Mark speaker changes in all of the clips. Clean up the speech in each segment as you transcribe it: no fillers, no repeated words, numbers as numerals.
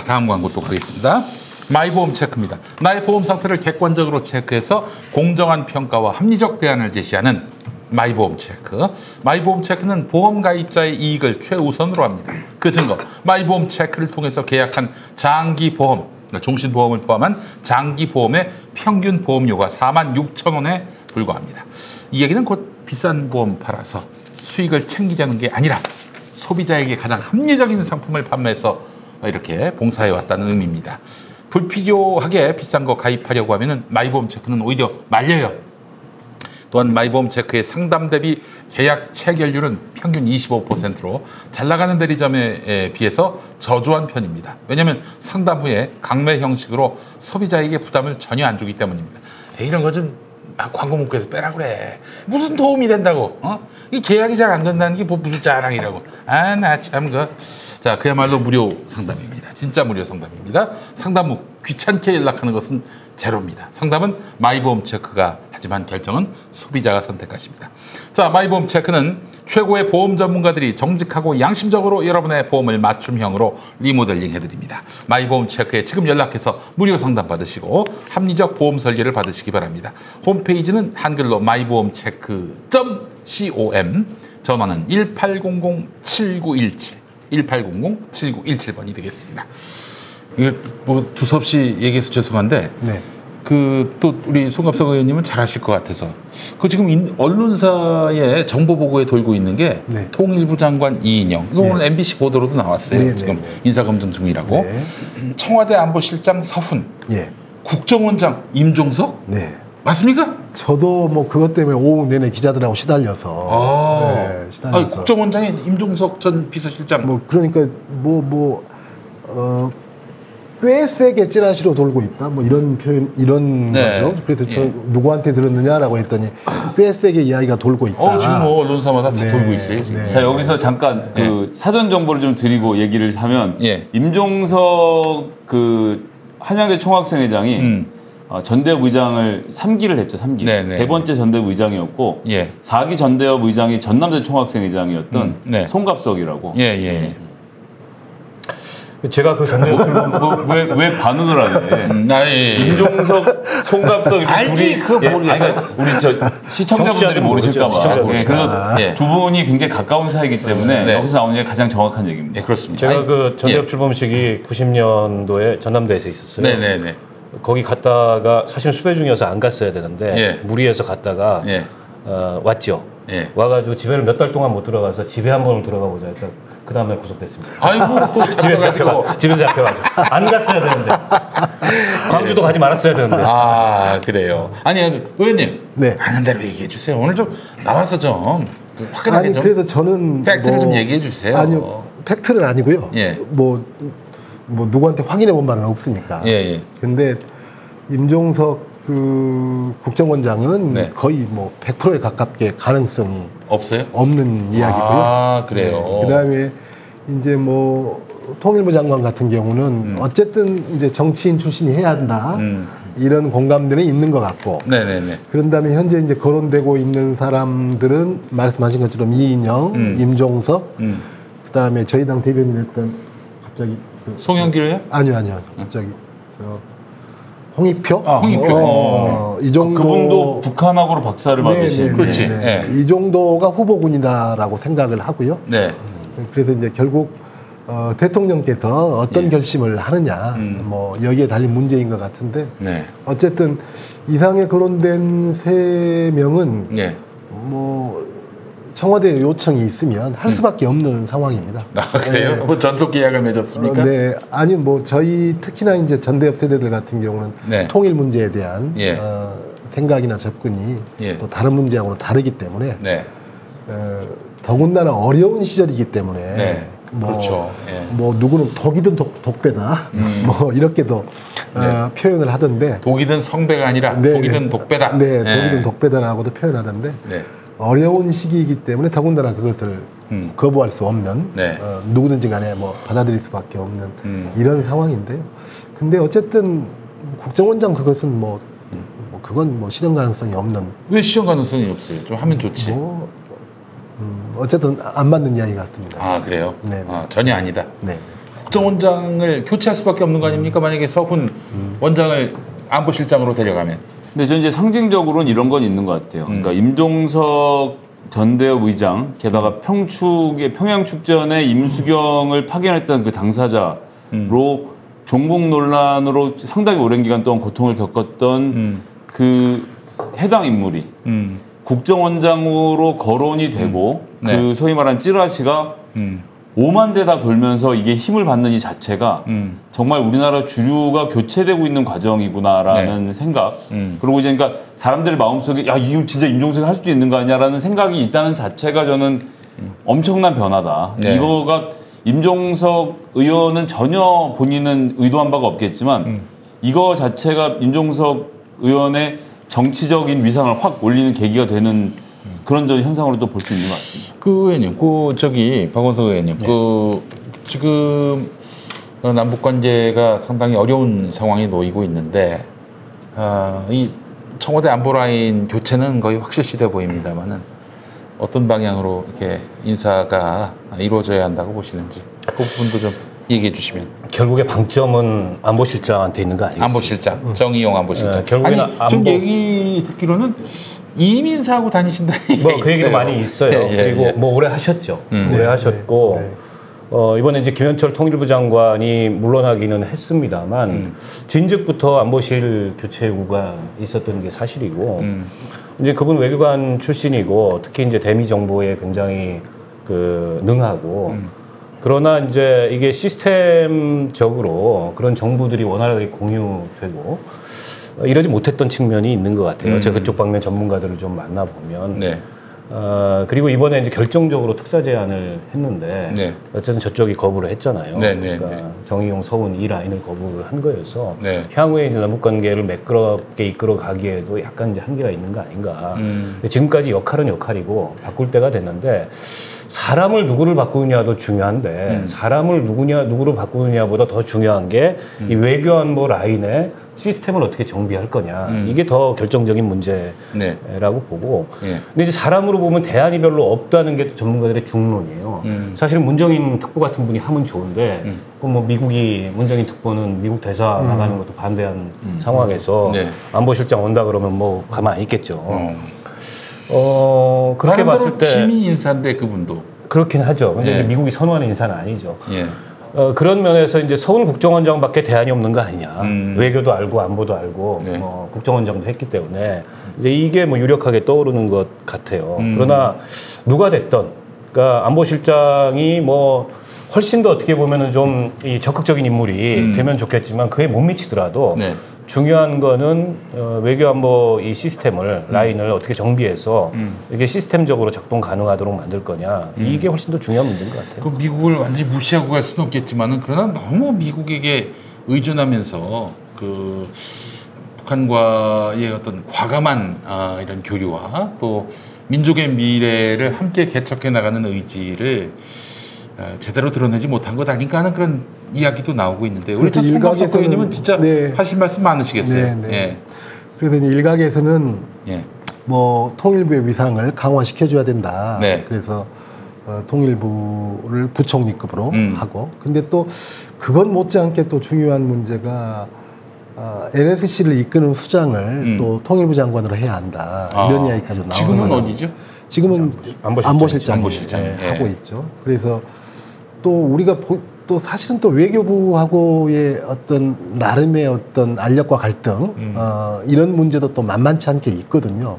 Speaker 1: 자, 다음 광고 또 가겠습니다. 마이보험 체크입니다. 나의 보험 상태를 객관적으로 체크해서 공정한 평가와 합리적 대안을 제시하는 마이보험 체크. 마이보험 체크는 보험 가입자의 이익을 최우선으로 합니다. 그 증거, 마이보험 체크를 통해서 계약한 장기보험, 종신보험을 포함한 장기보험의 평균 보험료가 46,000원에 불과합니다. 이 얘기는 곧 비싼 보험 팔아서 수익을 챙기자는 게 아니라 소비자에게 가장 합리적인 상품을 판매해서 이렇게 봉사해왔다는 의미입니다. 불필요하게 비싼 거 가입하려고 하면 마이보험 체크는 오히려 말려요. 또한 마이보험 체크의 상담 대비 계약 체결률은 평균 25%로 잘 나가는 대리점에 비해서 저조한 편입니다. 왜냐하면 상담 후에 강매 형식으로 소비자에게 부담을 전혀 안 주기 때문입니다. 이런 거 좀 광고 문구에서 빼라 그래. 무슨 도움이 된다고? 이 계약이 잘 안 된다는 게 뭐 무슨 자랑이라고. 아, 나 참 자, 그야말로 무료 상담입니다. 진짜 무료 상담입니다. 상담 후 귀찮게 연락하는 것은 제로입니다. 상담은 마이보험 체크가 하지만 결정은 소비자가 선택하십니다. 자, 마이보험 체크는 최고의 보험 전문가들이 정직하고 양심적으로 여러분의 보험을 맞춤형으로 리모델링 해드립니다. 마이보험 체크에 지금 연락해서 무료 상담 받으시고 합리적 보험 설계를 받으시기 바랍니다. 홈페이지는 한글로 마이보험체크.com, 전화는 1800-7917, 1800-7917번이 되겠습니다. 이거 뭐 두서없이 얘기해서 죄송한데,
Speaker 2: 네.
Speaker 1: 또 우리 송갑석 의원님은 잘하실 것 같아서 지금 언론사의 정보 보고에 돌고 있는 게
Speaker 2: 네.
Speaker 1: 통일부 장관 이인영, 이거 오늘 MBC 보도로도 나왔어요.
Speaker 2: 네,
Speaker 1: 지금
Speaker 2: 네.
Speaker 1: 인사검증 중이라고.
Speaker 2: 네.
Speaker 1: 청와대 안보실장 서훈,
Speaker 2: 예.
Speaker 1: 국정원장 임종석,
Speaker 2: 네.
Speaker 1: 맞습니까?
Speaker 2: 저도 뭐 그것 때문에 오후 내내 기자들하고 시달려서. 네, 시달려서.
Speaker 1: 국정원장이 임종석 전 비서실장.
Speaker 2: 뭐 그러니까 꽤 세게 찌라시로 돌고 있다. 뭐 이런 표현, 이런
Speaker 1: 네.
Speaker 2: 거죠. 그래서 저 누구한테 들었느냐라고 했더니 꽤 세게 이야기가 돌고 있다.
Speaker 1: 지금 뭐 언론사마다 다
Speaker 2: 네.
Speaker 1: 돌고 있어요. 지금.
Speaker 2: 네.
Speaker 3: 자, 여기서 잠깐 사전 정보를 좀 드리고 얘기를 하면
Speaker 1: 예.
Speaker 3: 임종석 한양대 총학생회장이 전대협 의장을 3기를 했죠. 3기.
Speaker 1: 네네.
Speaker 3: 세 번째 전대협 의장이었고
Speaker 1: 예.
Speaker 3: 4기 전대협 의장이 전남대 총학생회장이었던
Speaker 1: 네.
Speaker 3: 송갑석이라고.
Speaker 1: 예.
Speaker 4: 제가 그 전에
Speaker 3: 왜 반응을 안 해?
Speaker 1: 예.
Speaker 3: 임종석, 송갑석 이렇게
Speaker 1: 알지, 그거 모르겠어.
Speaker 3: 우리 시청자분들이 모르실까 봐.
Speaker 4: 시청자분들.
Speaker 3: 그래서
Speaker 1: 예.
Speaker 3: 두 분이 굉장히 가까운 사이이기 때문에
Speaker 1: 네.
Speaker 3: 여기서 나오는 게 가장 정확한 얘기입니다.
Speaker 1: 네, 그렇습니다.
Speaker 4: 제가 그 전대협
Speaker 1: 예.
Speaker 4: 출범식이 90년도에 전남대에서 있었어요.
Speaker 1: 네네네.
Speaker 4: 거기 갔다가 사실 수배 중이어서 안 갔어야 되는데
Speaker 1: 예.
Speaker 4: 무리해서 갔다가
Speaker 1: 예.
Speaker 4: 왔죠.
Speaker 1: 예.
Speaker 4: 와가지고 집에를 몇 달 동안 못 들어가서 집에 한 번을 들어가 보자 했다. 그 다음에 구속됐습니다.
Speaker 1: 아이고, 또
Speaker 4: 집에서 잡혀가지고 안 갔어야 되는데 광주도 가지 말았어야 되는데.
Speaker 1: 그래요. 아니, 의원님.
Speaker 2: 네.
Speaker 1: 아는 대로 얘기해 주세요. 오늘 좀 나와서 좀 확연하게
Speaker 2: 아니
Speaker 1: 좀
Speaker 2: 그래서 저는
Speaker 1: 팩트를 좀 얘기해 주세요.
Speaker 2: 아니요, 팩트는 아니고요.
Speaker 1: 예.
Speaker 2: 뭐 누구한테 확인해 본 바는 없으니까.
Speaker 1: 예.
Speaker 2: 근데 임종석 국정원장은
Speaker 1: 네.
Speaker 2: 거의 뭐 100%에 가깝게 가능성이
Speaker 1: 없어요?
Speaker 2: 없는 이야기고요.
Speaker 1: 그래요.
Speaker 2: 그다음에 이제 뭐 통일부 장관 같은 경우는 어쨌든 이제 정치인 출신이 해야 한다. 이런 공감대는 있는 것 같고.
Speaker 1: 네네네.
Speaker 2: 그런 다음에 현재 이제 거론되고 있는 사람들은 말씀하신 것처럼 이인영, 임종석, 그다음에 저희 당 대변인했던 갑자기
Speaker 1: 송영길이요?
Speaker 2: 아니요. 갑자기 홍익표?
Speaker 1: 홍익표.
Speaker 2: 이 정도.
Speaker 3: 그분도 북한하고로 박사를 받으신.
Speaker 1: 그렇지. 네.
Speaker 2: 이 정도가 후보군이다라고 생각을 하고요.
Speaker 1: 네.
Speaker 2: 그래서 이제 결국 대통령께서 어떤 결심을 하느냐, 뭐 여기에 달린 문제인 것 같은데.
Speaker 1: 네.
Speaker 2: 어쨌든 이상에 거론된 3명은
Speaker 1: 네.
Speaker 2: 뭐 청와대 요청이 있으면 할 수밖에 없는 상황입니다.
Speaker 1: 그래요?
Speaker 2: 네.
Speaker 1: 뭐 전속 계약을 맺었습니까?
Speaker 2: 네, 아니 뭐 저희 특히나 이제 전대협 세대들 같은 경우는
Speaker 1: 네.
Speaker 2: 통일 문제에 대한
Speaker 1: 예.
Speaker 2: 생각이나 접근이
Speaker 1: 예.
Speaker 2: 또 다른 문제하고는 다르기 때문에
Speaker 1: 네.
Speaker 2: 더군다나 어려운 시절이기 때문에
Speaker 1: 네.
Speaker 2: 뭐,
Speaker 1: 그렇죠. 예.
Speaker 2: 뭐 누구는 독이든 독배다 뭐 이렇게도 표현을 하던데
Speaker 1: 독이든 성배가 아니라
Speaker 2: 네,
Speaker 1: 독이든
Speaker 2: 네.
Speaker 1: 독배다.
Speaker 2: 네, 독이든 독배다라고도 표현하던데
Speaker 1: 네.
Speaker 2: 어려운 시기이기 때문에 더군다나 그것을 거부할 수 없는
Speaker 1: 네.
Speaker 2: 누구든지 간에 뭐 받아들일 수밖에 없는 이런 상황인데요. 근데 어쨌든 국정원장 그것은 그건 뭐 실현 가능성이 없는.
Speaker 1: 왜 실현 가능성이 없어요? 좀 하면 좋지.
Speaker 2: 어쨌든 안 맞는 이야기 같습니다.
Speaker 1: 그래요?
Speaker 2: 네.
Speaker 1: 전혀 아니다.
Speaker 2: 네.
Speaker 1: 국정원장을 교체할 수밖에 없는 거 아닙니까? 만약에 서훈 원장을 안보실장으로 데려가면.
Speaker 3: 근데 저는 이제 상징적으로는 이런 건 있는 것 같아요. 그러니까 임종석 전대협 의장, 게다가 평양 축전에 임수경을 파견했던 그 당사자로 종북 논란으로 상당히 오랜 기간 동안 고통을 겪었던 그 해당 인물이 국정원장으로 거론이 되고
Speaker 1: 네.
Speaker 3: 그 소위 말하는 찌라시가 5만 대다 돌면서 이게 힘을 받는 이 자체가 정말 우리나라 주류가 교체되고 있는 과정이구나라는 생각. 그리고 이제 그러니까 사람들의 마음속에 야, 이거 진짜 임종석이 할 수도 있는 거 아니야라는 생각이 있다는 자체가 저는 엄청난 변화다.
Speaker 1: 네.
Speaker 3: 이거가 임종석 의원은 전혀 본인은 의도한 바가 없겠지만 이거 자체가 임종석 의원의 정치적인 위상을 확 올리는 계기가 되는 그런 현상으로 또 볼 수 있는 것 같습니다.
Speaker 1: 그 의원님, 박원석 의원님, 지금 남북 관계가 상당히 어려운 상황에 놓이고 있는데 이 청와대 안보 라인 교체는 거의 확실시돼 보입니다만은 어떤 방향으로 이렇게 인사가 이루어져야 한다고 보시는지 그 부분도 좀 얘기해 주시면.
Speaker 4: 결국에 방점은 안보실장한테 있는 거 아니겠습니까?
Speaker 1: 안보실장, 정의용 안보실장.
Speaker 4: 결국에는
Speaker 1: 좀 얘기 듣기로는 이미 인사하고 다니신다는 얘기가
Speaker 4: 뭐 그 얘기도
Speaker 1: 있어요.
Speaker 4: 많이 있어요.
Speaker 1: 예, 예,
Speaker 4: 그리고
Speaker 1: 예.
Speaker 4: 뭐 오래 하셨죠. 오래
Speaker 2: 네,
Speaker 4: 하셨고
Speaker 2: 네.
Speaker 4: 이번에 이제 김현철 통일부 장관이 물러나기는 했습니다만 진즉부터 안보실 교체 요구가 있었던 게 사실이고 이제 그분 외교관 출신이고 특히 이제 대미 정보에 굉장히 능하고 그러나 이제 이게 시스템적으로 그런 정보들이 원활하게 공유되고 이러지 못했던 측면이 있는 것 같아요. 제가 그쪽 방면 전문가들을 좀 만나보면.
Speaker 1: 네.
Speaker 4: 그리고 이번에 이제 결정적으로 특사 제안을 했는데
Speaker 1: 네.
Speaker 4: 어쨌든 저쪽이 거부를 했잖아요.
Speaker 1: 네, 네,
Speaker 4: 그러니까
Speaker 1: 네.
Speaker 4: 정의용, 서훈 이 라인을 거부를 한 거여서
Speaker 1: 네.
Speaker 4: 향후에 이제 남북 관계를 매끄럽게 이끌어 가기에도 약간 이제 한계가 있는 거 아닌가. 근데 지금까지 역할은 역할이고 바꿀 때가 됐는데 사람을 누구를 바꾸느냐도 중요한데 사람을 누구를 바꾸느냐보다 더 중요한 게 이 외교안보 라인의 시스템을 어떻게 정비할 거냐 이게 더 결정적인 문제라고
Speaker 1: 네.
Speaker 4: 보고
Speaker 1: 예.
Speaker 4: 근데 이제 사람으로 보면 대안이 별로 없다는 게 전문가들의 중론이에요. 사실은 문정인 특보 같은 분이 하면 좋은데 그럼 뭐 문정인 특보는 미국 대사 나가는 것도 반대한 상황에서
Speaker 1: 네.
Speaker 4: 안보실장 온다 그러면 뭐 가만 안 있겠죠. 그렇게
Speaker 1: 나름대로
Speaker 4: 봤을 때
Speaker 1: 지미 인사인데 그분도.
Speaker 4: 그렇긴 하죠. 근데
Speaker 1: 예.
Speaker 4: 이제 미국이 선호하는 인사는 아니죠.
Speaker 1: 예.
Speaker 4: 그런 면에서 이제 서훈 국정원장밖에 대안이 없는 거 아니냐. 외교도 알고 안보도 알고
Speaker 1: 네.
Speaker 4: 국정원장도 했기 때문에 이제 이게 뭐 유력하게 떠오르는 것 같아요. 그러나 누가 됐던 그러니까 안보실장이 뭐 훨씬 더 어떻게 보면은 좀 이 적극적인 인물이 되면 좋겠지만 그에 못 미치더라도
Speaker 1: 네.
Speaker 4: 중요한 거는 외교안보 이 시스템을 라인을 어떻게 정비해서 이게 시스템적으로 작동 가능하도록 만들 거냐 이게 훨씬 더 중요한 문제인 것 같아요.
Speaker 1: 그 미국을 완전히 무시하고 갈 수는 없겠지만은 그러나 너무 미국에게 의존하면서 그 북한과의 어떤 과감한 이런 교류와 또 민족의 미래를 함께 개척해 나가는 의지를 제대로 드러내지 못한 것 아닌가 하는 그런 이야기도 나오고 있는데 우리
Speaker 2: 그래서
Speaker 1: 송광석
Speaker 2: 일각에서는-
Speaker 1: 의원님은 진짜
Speaker 2: 네.
Speaker 1: 하실 말씀 많으시겠어요.
Speaker 2: 네, 네. 그래서 이제 일각에서는
Speaker 1: 예.
Speaker 2: 뭐 통일부의 위상을 강화시켜줘야 된다.
Speaker 1: 네.
Speaker 2: 그래서 통일부를 부총리급으로
Speaker 1: 음.
Speaker 2: 하고, 근데 또 그건 못지않게 또 중요한 문제가 NSC를 이끄는 수장을 또 통일부 장관으로 해야 한다. 이런 이야기까지 나오는
Speaker 1: 지금은
Speaker 2: 거죠.
Speaker 1: 어디죠?
Speaker 2: 지금은
Speaker 4: 안보실장이죠.
Speaker 2: 안보실장이
Speaker 1: 예.
Speaker 2: 하고 있죠. 그래서 또 우리가 또 사실은 또 외교부하고의 어떤 나름의 어떤 알력과 갈등 이런 문제도 또 만만치 않게 있거든요.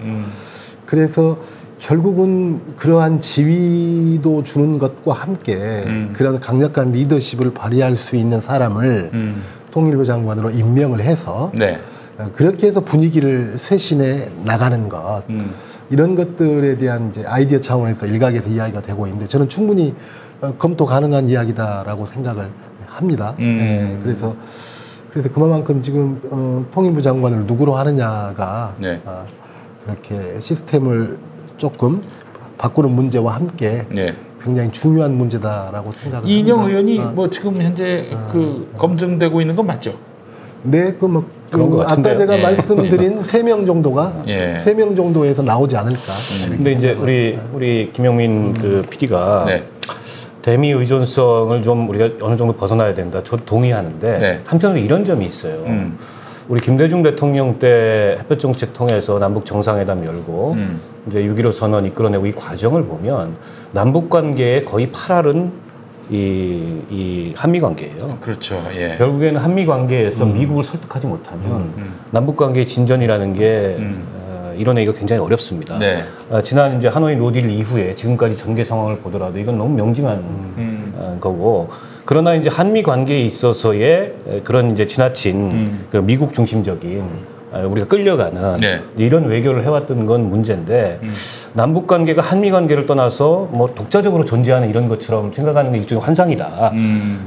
Speaker 2: 그래서 결국은 그러한 지위도 주는 것과 함께 그런 강력한 리더십을 발휘할 수 있는 사람을 통일부 장관으로 임명을 해서
Speaker 1: 네.
Speaker 2: 그렇게 해서 분위기를 쇄신해 나가는 것 이런 것들에 대한 이제 아이디어 차원에서 일각에서 이야기가 되고 있는데 저는 충분히 검토 가능한 이야기다라고 생각을 합니다. 예, 그래서 그만큼 지금 통일부 장관을 누구로 하느냐가
Speaker 1: 네.
Speaker 2: 그렇게 시스템을 조금 바꾸는 문제와 함께
Speaker 1: 네.
Speaker 2: 굉장히 중요한 문제다라고 생각을
Speaker 1: 이인영
Speaker 2: 합니다.
Speaker 1: 의원이 뭐 지금 현재 검증되고 있는 건 맞죠?
Speaker 2: 네,
Speaker 4: 그런 것
Speaker 2: 아까
Speaker 4: 같은데요.
Speaker 2: 제가
Speaker 1: 예.
Speaker 2: 말씀드린 3명 정도가
Speaker 1: 예.
Speaker 2: 3명 정도에서 나오지 않을까.
Speaker 4: 근데 이제 우리 김영민 그 PD가
Speaker 1: 네.
Speaker 4: 대미 의존성을 좀 우리가 어느 정도 벗어나야 된다. 저도 동의하는데
Speaker 1: 네.
Speaker 4: 한편으로 이런 점이 있어요. 우리 김대중 대통령 때 햇볕 정책 통해서 남북 정상회담 열고 이제 6.15 선언 이끌어내고 이 과정을 보면 남북 관계의 거의 8할은 이 한미 관계예요.
Speaker 1: 그렇죠. 예.
Speaker 4: 결국에는 한미 관계에서 미국을 설득하지 못하면 남북 관계의 진전이라는 게 이뤄내기가 굉장히 어렵습니다.
Speaker 1: 네.
Speaker 4: 지난 이제 하노이 노딜 이후에 지금까지 전개 상황을 보더라도 이건 너무 명징한 거고, 그러나 이제 한미 관계에 있어서의 그런 이제 지나친 그 미국 중심적인 우리가 끌려가는
Speaker 1: 네.
Speaker 4: 이런 외교를 해왔던 건 문제인데 남북 관계가 한미 관계를 떠나서 뭐 독자적으로 존재하는 이런 것처럼 생각하는 게 일종의 환상이다.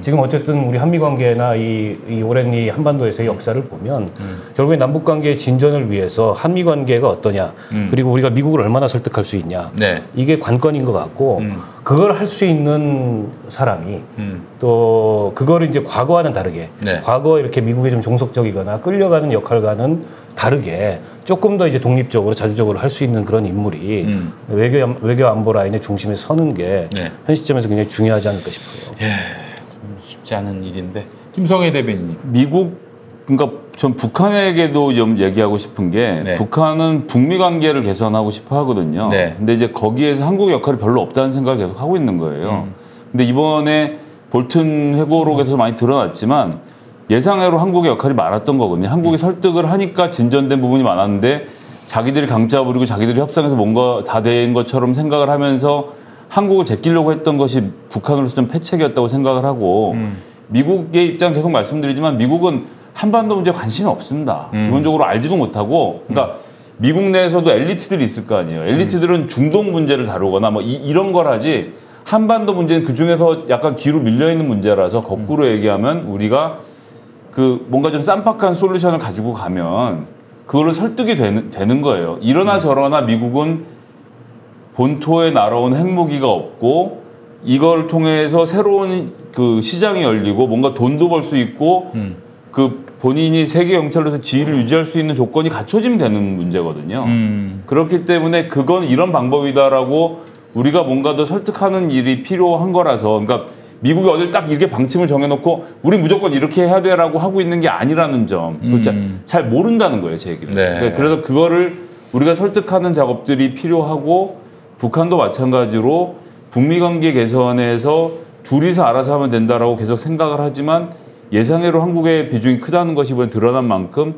Speaker 4: 지금 어쨌든 우리 한미 관계나 이 오랜 이 한반도에서의 역사를 보면 결국에 남북 관계의 진전을 위해서 한미 관계가 어떠냐, 그리고 우리가 미국을 얼마나 설득할 수 있냐,
Speaker 1: 네.
Speaker 4: 이게 관건인 것 같고 그걸 할 수 있는 사람이 또 그거를 이제 과거와는 다르게
Speaker 1: 네.
Speaker 4: 과거 이렇게 미국에 좀 종속적이거나 끌려가는 역할과는 다르게 조금 더 이제 독립적으로 자주적으로 할 수 있는 그런 인물이 외교 안보 라인의 중심에 서는 게
Speaker 1: 네.
Speaker 4: 현 시점에서 굉장히 중요하지 않을까 싶어요.
Speaker 1: 예, 좀 쉽지 않은 일인데 김성애 대변인님.
Speaker 3: 미국, 그러니까 전 북한에게도 좀 얘기하고 싶은 게
Speaker 1: 네.
Speaker 3: 북한은 북미 관계를 개선하고 싶어 하거든요.
Speaker 1: 네.
Speaker 3: 근데 이제 거기에서 한국 역할이 별로 없다는 생각을 계속 하고 있는 거예요. 근데 이번에 볼튼 회고록에서 많이 드러났지만 예상외로 한국의 역할이 많았던 거거든요. 한국이 설득을 하니까 진전된 부분이 많았는데 자기들이 강짜 부리고 자기들이 협상해서 뭔가 다 된 것처럼 생각을 하면서 한국을 제끼려고 했던 것이 북한으로서 좀 패착이었다고 생각을 하고 미국의 입장 계속 말씀드리지만 미국은 한반도 문제에 관심이 없습니다. 기본적으로 알지도 못하고, 그러니까 미국 내에서도 엘리트들이 있을 거 아니에요. 엘리트들은 중동 문제를 다루거나 뭐 이런 걸 하지 한반도 문제는 그 중에서 약간 뒤로 밀려 있는 문제라서 거꾸로 얘기하면 우리가 그 뭔가 좀 쌈박한 솔루션을 가지고 가면 그거를 설득이 되는 거예요. 이러나 저러나 미국은 본토에 날아온 핵무기가 없고 이걸 통해서 새로운 그 시장이 열리고 뭔가 돈도 벌 수 있고 그 본인이 세계 경찰로서 지위를 유지할 수 있는 조건이 갖춰지면 되는 문제거든요. 그렇기 때문에 그건 이런 방법이다라고 우리가 뭔가 더 설득하는 일이 필요한 거라서, 그러니까 미국이 어딜 딱 이렇게 방침을 정해놓고 우리 무조건 이렇게 해야 돼라고 하고 있는 게 아니라는 점, 잘 모른다는 거예요, 제 얘기는.
Speaker 1: 네.
Speaker 3: 그래서 그거를 우리가 설득하는 작업들이 필요하고, 북한도 마찬가지로 북미 관계 개선에서 둘이서 알아서 하면 된다라고 계속 생각을 하지만 예상외로 한국의 비중이 크다는 것이 이번에 드러난 만큼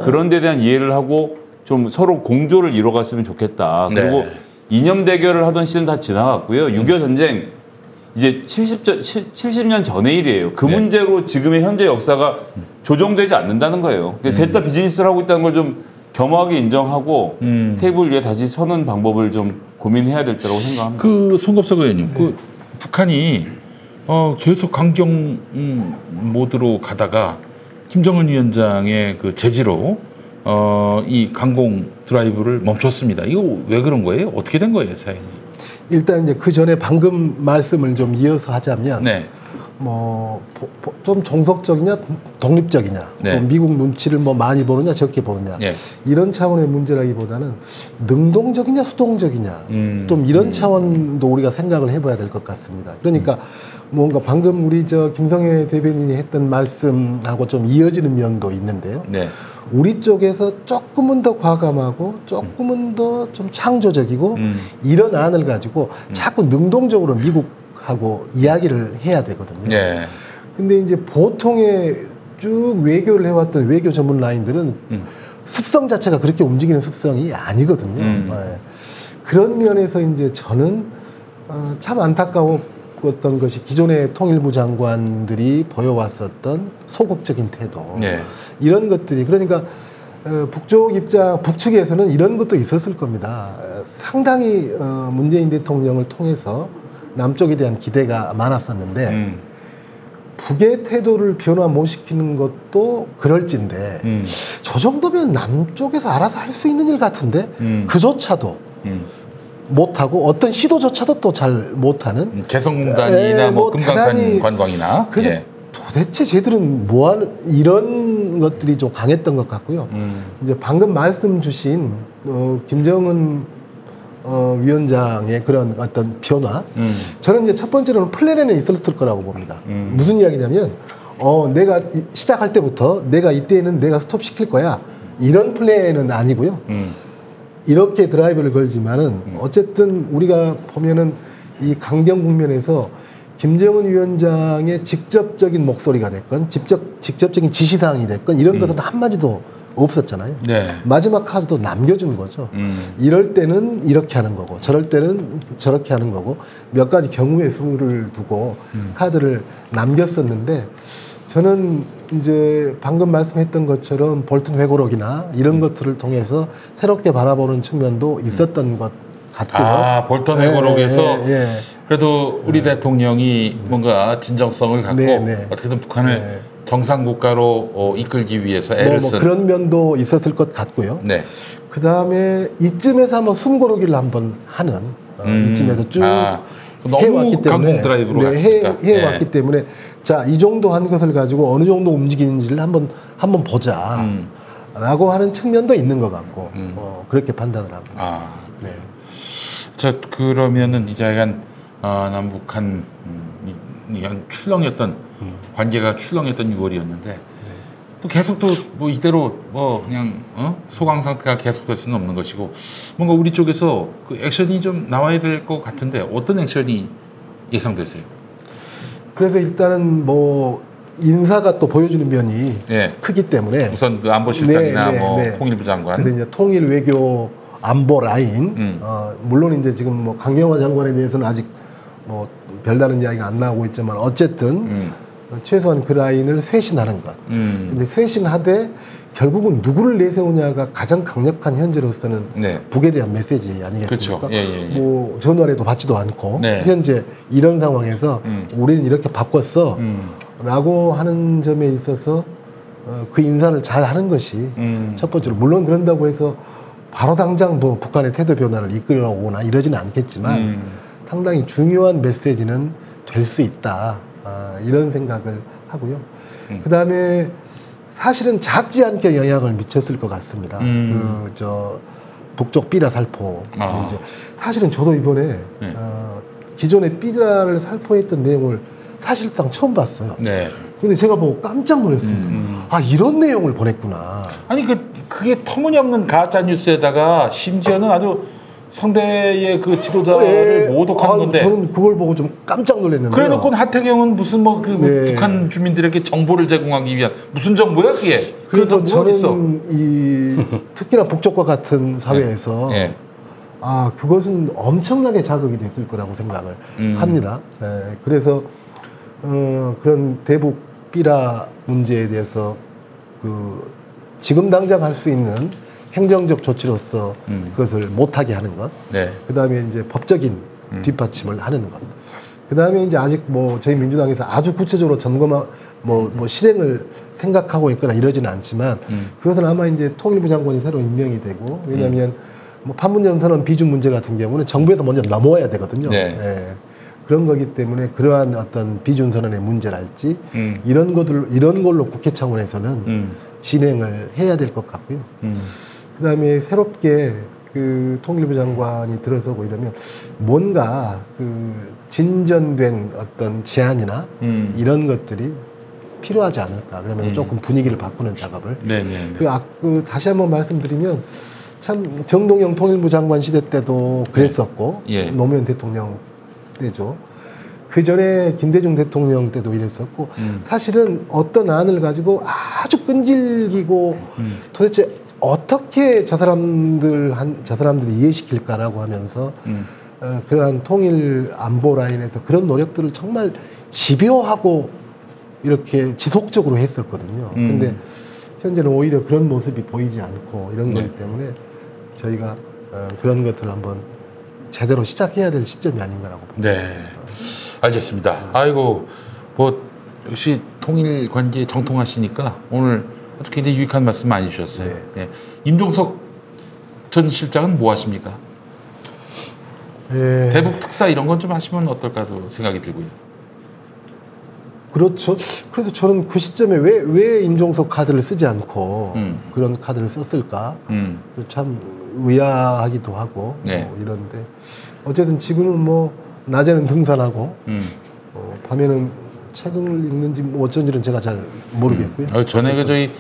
Speaker 3: 그런 데 대한 이해를 하고 좀 서로 공조를 이뤄갔으면 좋겠다. 그리고
Speaker 1: 네.
Speaker 3: 이념 대결을 하던 시대는 다 지나갔고요. 6.25 전쟁 이제 70년 전의 일이에요. 그
Speaker 1: 네.
Speaker 3: 문제로 지금의 현재 역사가 조정되지 않는다는 거예요. 셋 다 비즈니스를 하고 있다는 걸 좀 겸허하게 인정하고 테이블 위에 다시 서는 방법을 좀 고민해야 될 때라고 생각합니다.
Speaker 1: 그 송갑석 의원님, 그 북한이 계속 강경 모드로 가다가 김정은 위원장의 그 제지로 이 강공 드라이브를 멈췄습니다. 이거 왜 그런 거예요? 어떻게 된 거예요, 사연이?
Speaker 2: 일단 이제 그 전에 방금 말씀을 좀 이어서 하자면
Speaker 1: 네.
Speaker 2: 뭐 좀 종속적이냐 독립적이냐,
Speaker 1: 네.
Speaker 2: 또 미국 눈치를 뭐 많이 보느냐 적게 보느냐,
Speaker 1: 네.
Speaker 2: 이런 차원의 문제라기보다는 능동적이냐 수동적이냐, 좀 이런 차원도 우리가 생각을 해봐야 될 것 같습니다. 그러니까 뭔가 방금 우리 김성애 대변인이 했던 말씀하고 좀 이어지는 면도 있는데요.
Speaker 1: 네.
Speaker 2: 우리 쪽에서 조금은 더 과감하고 조금은 더 좀 창조적이고 이런 안을 가지고 자꾸 능동적으로 미국하고 이야기를 해야 되거든요.
Speaker 1: 네.
Speaker 2: 근데 이제 보통의 쭉 외교를 해왔던 외교 전문 라인들은 습성 자체가 그렇게 움직이는 습성이 아니거든요. 네. 그런 면에서 이제 저는 참 안타까웠던 것이 기존의 통일부 장관들이 보여왔었던 소극적인 태도.
Speaker 1: 네.
Speaker 2: 이런 것들이, 그러니까 북쪽 입장, 북측에서는 이런 것도 있었을 겁니다. 상당히 문재인 대통령을 통해서 남쪽에 대한 기대가 많았었는데 북의 태도를 변화 못 시키는 것도 그럴진데 저 정도면 남쪽에서 알아서 할 수 있는 일 같은데 그조차도 못하고 어떤 시도조차도 또 잘 못하는
Speaker 1: 개성공단이나 뭐 금강산
Speaker 2: 대단히,
Speaker 1: 관광이나
Speaker 2: 그래서
Speaker 1: 예.
Speaker 2: 도대체 쟤들은 뭐하는 이런 것들이 좀 강했던 것 같고요. 이제 방금 말씀 주신 김정은 위원장의 그런 어떤 변화. 저는 이제 첫 번째로는 플랜에 있었을 거라고 봅니다. 무슨 이야기냐면 내가 시작할 때부터 내가 이때는 내가 스톱 시킬 거야. 이런 플랜은 아니고요. 이렇게 드라이브를 걸지만은 어쨌든 우리가 보면은 이 강경 국면에서 김정은 위원장의 직접적인 목소리가 됐건 직접적인 지시사항이 됐건 이런 것은 한마디도 없었잖아요.
Speaker 1: 네.
Speaker 2: 마지막 카드도 남겨준 거죠. 이럴 때는 이렇게 하는 거고 저럴 때는 저렇게 하는 거고 몇 가지 경우의 수를 두고 카드를 남겼었는데 저는 이제 방금 말씀했던 것처럼 볼튼 회고록이나 이런 것들을 통해서 새롭게 바라보는 측면도 있었던 것 같고요.
Speaker 1: 아, 볼턴 회고록에서
Speaker 2: 예.
Speaker 1: 그래도 우리 대통령이 뭔가 진정성을 갖고
Speaker 2: 네.
Speaker 1: 어떻게든 북한을 정상 국가로 이끌기 위해서 애를
Speaker 2: 뭐
Speaker 1: 쓴
Speaker 2: 그런 면도 있었을 것 같고요.
Speaker 1: 네.
Speaker 2: 그 다음에 이쯤에서 한번 숨고르기를 한번 하는 이쯤에서 쭉
Speaker 1: 너무
Speaker 2: 해왔기 때문에
Speaker 1: 강공 드라이브로 갔으니까.
Speaker 2: 해왔기 때문에 자, 이 정도 한 것을 가지고 어느 정도 움직이는지를 한번 보자. 라고 하는 측면도 있는 것 같고 그렇게 판단을 합니다.
Speaker 1: 아,
Speaker 2: 네.
Speaker 1: 자, 그러면은 이제 약간 남북한 그냥 출렁였던 관계가 출렁였던 6월이었는데 또 계속 또 뭐 이대로 뭐 그냥 소강 상태가 계속될 수는 없는 것이고 뭔가 우리 쪽에서 그 액션이 좀 나와야 될 것 같은데 어떤 액션이 예상되세요?
Speaker 2: 그래서 일단은 뭐 인사가 또 보여주는 면이
Speaker 1: 네.
Speaker 2: 크기 때문에
Speaker 1: 우선 그 안보실장이나 통일부 장관.
Speaker 2: 그래서 이제 통일 외교 안보 라인 물론 이제 지금 뭐 강경화 장관에 대해서는 아직 뭐 별다른 이야기가 안 나오고 있지만 어쨌든 최소한 그 라인을 쇄신하는 것. 근데 쇄신하되 결국은 누구를 내세우냐가 가장 강력한 현재로서는 북에 대한 메시지 아니겠습니까?
Speaker 1: 그렇죠. 예.
Speaker 2: 뭐 전화에도 받지도 않고
Speaker 1: 네.
Speaker 2: 현재 이런 상황에서 우리는 이렇게 바꿨어 라고 하는 점에 있어서 그 인사를 잘 하는 것이 첫 번째로 물론 그런다고 해서 바로 당장 뭐 북한의 태도 변화를 이끌어오거나 이러지는 않겠지만 상당히 중요한 메시지는 될 수 있다. 이런 생각을 하고요. 그 다음에 사실은 작지 않게 영향을 미쳤을 것 같습니다. 북쪽 삐라 살포. 이제 사실은 저도 이번에 기존의 삐라를 살포했던 내용을 사실상 처음 봤어요.
Speaker 1: 네.
Speaker 2: 근데 제가 보고 깜짝 놀랐습니다. 아, 이런 내용을 보냈구나.
Speaker 1: 아니 그게 터무니없는 가짜 뉴스에다가 심지어는 아주 상대의 그 지도자를 모독하는 건데.
Speaker 2: 저는 그걸 보고 좀 깜짝 놀랐는데.
Speaker 1: 그래놓고 하태경은 무슨 북한 주민들에게 정보를 제공하기 위한 무슨 정보야 그게?
Speaker 2: 그래서 저는 특히나 북쪽과 같은 사회에서 그것은 엄청나게 자극이 됐을 거라고 생각을 합니다. 그래서 그런 대북 삐라 문제에 대해서 지금 당장 할 수 있는 행정적 조치로서 그것을 못하게 하는 것. 그 다음에 이제 법적인 뒷받침을 하는 것. 그 다음에 이제 아직 뭐 저희 민주당에서 아주 구체적으로 점검, 뭐 실행을 생각하고 있거나 이러지는 않지만 그것은 아마 이제 통일부 장관이 새로 임명이 되고 왜냐하면 뭐 판문점 선언 비준 문제 같은 경우는 정부에서 먼저 넘어와야 되거든요. 그런 거기 때문에 그러한 어떤 비준 선언의 문제랄지 이런 걸로 국회 차원에서는 진행을 해야 될 것 같고요. 그다음에 새롭게 그 통일부 장관이 들어서고 이러면 뭔가 그 진전된 어떤 제안이나 이런 것들이 필요하지 않을까. 그러면 조금 분위기를 바꾸는 작업을. 다시 한번 말씀드리면 참 정동영 통일부 장관 시대 때도 그랬었고 노무현 대통령 때죠. 그 전에 김대중 대통령 때도 이랬었고 사실은 어떤 안을 가지고 아주 끈질기고 도대체 어떻게 저 사람들이 이해시킬까라고 하면서 그러한 통일 안보 라인에서 그런 노력들을 정말 집요하고 이렇게 지속적으로 했었거든요. 근데 현재는 오히려 그런 모습이 보이지 않고 이런 거기 때문에 저희가 그런 것들을 한번 제대로 시작해야 될 시점이 아닌가라고 봅니다.
Speaker 1: 네, 알겠습니다. 아이고, 뭐 역시 통일 관계에 정통하시니까 오늘 아주 굉장히 유익한 말씀 많이 주셨어요. 임종석 전 실장은 뭐 하십니까? 대북 특사 이런 건 좀 하시면 어떨까도 생각이 들고요.
Speaker 2: 그렇죠. 그래서 저는 그 시점에 왜 임종석 카드를 쓰지 않고 그런 카드를 썼을까? 참 의아하기도 하고
Speaker 1: 네.
Speaker 2: 이런데 어쨌든 지금은 뭐 낮에는 등산하고 밤에는 책을 읽는지 뭐 어쩐지는 제가 잘 모르겠고요.
Speaker 1: 전에 그 저희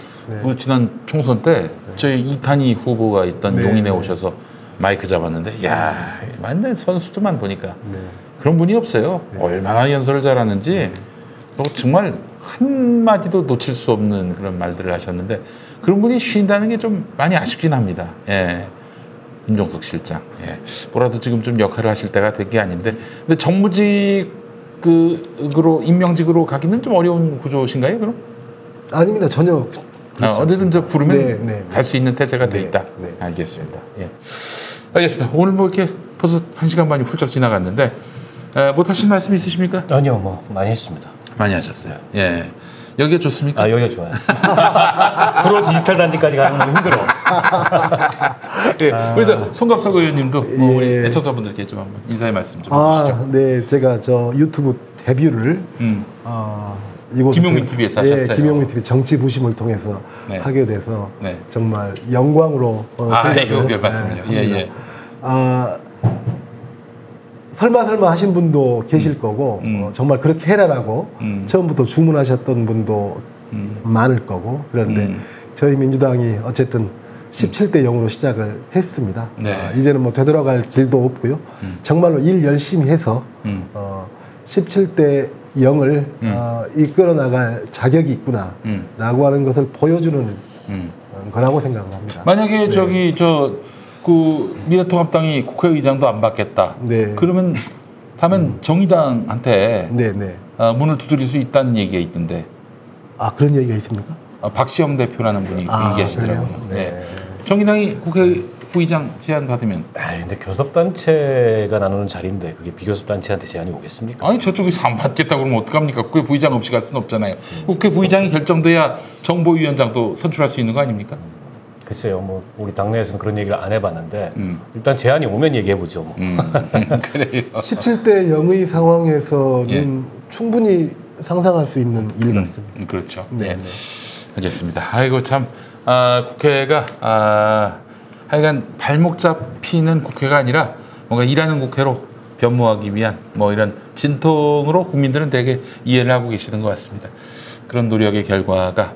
Speaker 1: 그 지난 총선 때 저희 이탄희 후보가 있던
Speaker 2: 네,
Speaker 1: 용인에
Speaker 2: 네.
Speaker 1: 오셔서 마이크 잡았는데 야 완전 선수들만 보니까 그런 분이 없어요. 얼마나 연설을 잘하는지 또 정말 한 마디도 놓칠 수 없는 그런 말들을 하셨는데 그런 분이 쉰다는 게 좀 많이 아쉽긴 합니다. 예. 임종석 실장. 예. 뭐라도 지금 좀 역할을 하실 때가 된 게 아닌데 근데 정무직으로 임명직으로 가기는 좀 어려운 구조신가요? 그럼?
Speaker 2: 아닙니다. 전혀 그렇지
Speaker 1: 어디든 저 부르면
Speaker 2: 네, 네,
Speaker 1: 갈 수 있는 태세가 돼
Speaker 2: 네,
Speaker 1: 있다.
Speaker 2: 네.
Speaker 1: 알겠습니다. 예. 알겠습니다. 오늘 뭐 이렇게 벌써 1시간 반이 훌쩍 지나갔는데 못 하신 말씀 있으십니까?
Speaker 4: 아니요, 뭐 많이 했습니다.
Speaker 1: 많이 하셨어요. 예. 여기가 좋습니까?
Speaker 4: 아, 여기가 좋아요. 프로 디지털 단지까지 가는 건 힘들어.
Speaker 1: 예. 그래서 송갑석 의원님도 뭐 우리
Speaker 2: 예.
Speaker 1: 애청자분들께 좀 한번 인사의 말씀 좀 해주시죠.
Speaker 2: 네, 제가 저 유튜브 데뷔를 이곳
Speaker 1: 김용민 TV에서 하셨어요.
Speaker 2: 예, 김용민 TV 정치 부심을 통해서
Speaker 1: 네.
Speaker 2: 하게 돼서
Speaker 1: 네.
Speaker 2: 정말 영광으로 생각을,
Speaker 1: 별 말씀을요. 예,
Speaker 2: 합니다.
Speaker 1: 예.
Speaker 2: 설마 하신 분도 계실 거고 정말 그렇게 해라라고 처음부터 주문하셨던 분도 많을 거고 그런데 저희 민주당이 어쨌든 17대 0으로 시작을 했습니다.
Speaker 1: 네.
Speaker 2: 이제는 뭐 되돌아갈 길도 없고요. 정말로 일 열심히 해서 17대 0을 이끌어 나갈 자격이 있구나라고 하는 것을 보여주는 거라고 생각을 합니다.
Speaker 1: 만약에 저기 그 미래통합당이 국회의장도 안 받겠다.
Speaker 2: 네.
Speaker 1: 그러면 다음엔 정의당한테
Speaker 2: 네, 네.
Speaker 1: 문을 두드릴 수 있다는 얘기가 있던데
Speaker 2: 그런 얘기가 있습니까?
Speaker 1: 박시영 대표라는 분이 얘기하시더라고요.
Speaker 2: 그래요? 네.
Speaker 1: 정의당이 국회 부의장 제안 받으면
Speaker 4: 근데 교섭단체가 나누는 자리인데 그게 비교섭단체한테 제안이 오겠습니까?
Speaker 1: 아니 저쪽에서 안 받겠다 그러면 어떡합니까? 국회 부의장 없이 갈 수는 없잖아요. 국회 부의장이 결정돼야 정보위원장도 선출할 수 있는 거 아닙니까?
Speaker 4: 글쎄요, 뭐 우리 당내에서는 그런 얘기를 안 해봤는데 일단 제안이 오면 얘기해보죠. 뭐.
Speaker 1: 그래요.
Speaker 2: 17대 0의 상황에서는
Speaker 1: 예.
Speaker 2: 충분히 상상할 수 있는 일 같습니다.
Speaker 1: 그렇죠.
Speaker 2: 네,
Speaker 1: 네.
Speaker 2: 네.
Speaker 1: 알겠습니다. 아이고 참 국회가 하여간 발목 잡히는 국회가 아니라 뭔가 일하는 국회로 변모하기 위한 뭐 이런 진통으로 국민들은 되게 이해를 하고 계시는 것 같습니다. 그런 노력의 결과가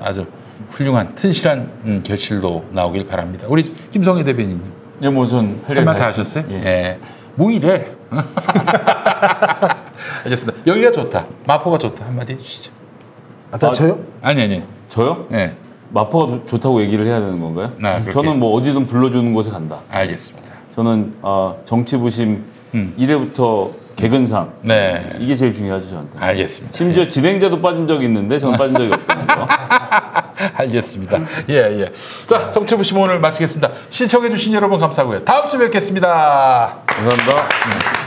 Speaker 1: 아주 훌륭한 튼실한 결실로 나오길 바랍니다. 우리 김성애 대변인님.
Speaker 3: 예, 뭐 전 할
Speaker 1: 할
Speaker 3: 말
Speaker 1: 말 다 하셨어요?
Speaker 3: 예.
Speaker 1: 예. 뭐 이래? 알겠습니다. 여기가 좋다. 마포가 좋다. 한마디 해주시죠.
Speaker 2: 저요?
Speaker 1: 아니.
Speaker 3: 저요?
Speaker 1: 네.
Speaker 3: 마포가 좋다고 얘기를 해야 되는 건가요?
Speaker 1: 그렇게.
Speaker 3: 저는 뭐 어디든 불러주는 곳에 간다.
Speaker 1: 알겠습니다.
Speaker 3: 저는 정치부심 1회부터 개근상
Speaker 1: 네.
Speaker 3: 이게 제일 중요하죠 저한테.
Speaker 1: 알겠습니다.
Speaker 3: 심지어 진행자도 빠진 적이 있는데 저는 빠진 적이 없다는 거.
Speaker 1: 알겠습니다. 예. 자, 정치부심 오늘 마치겠습니다. 시청해주신 여러분 감사하고요. 다음 주에 뵙겠습니다.
Speaker 3: 감사합니다.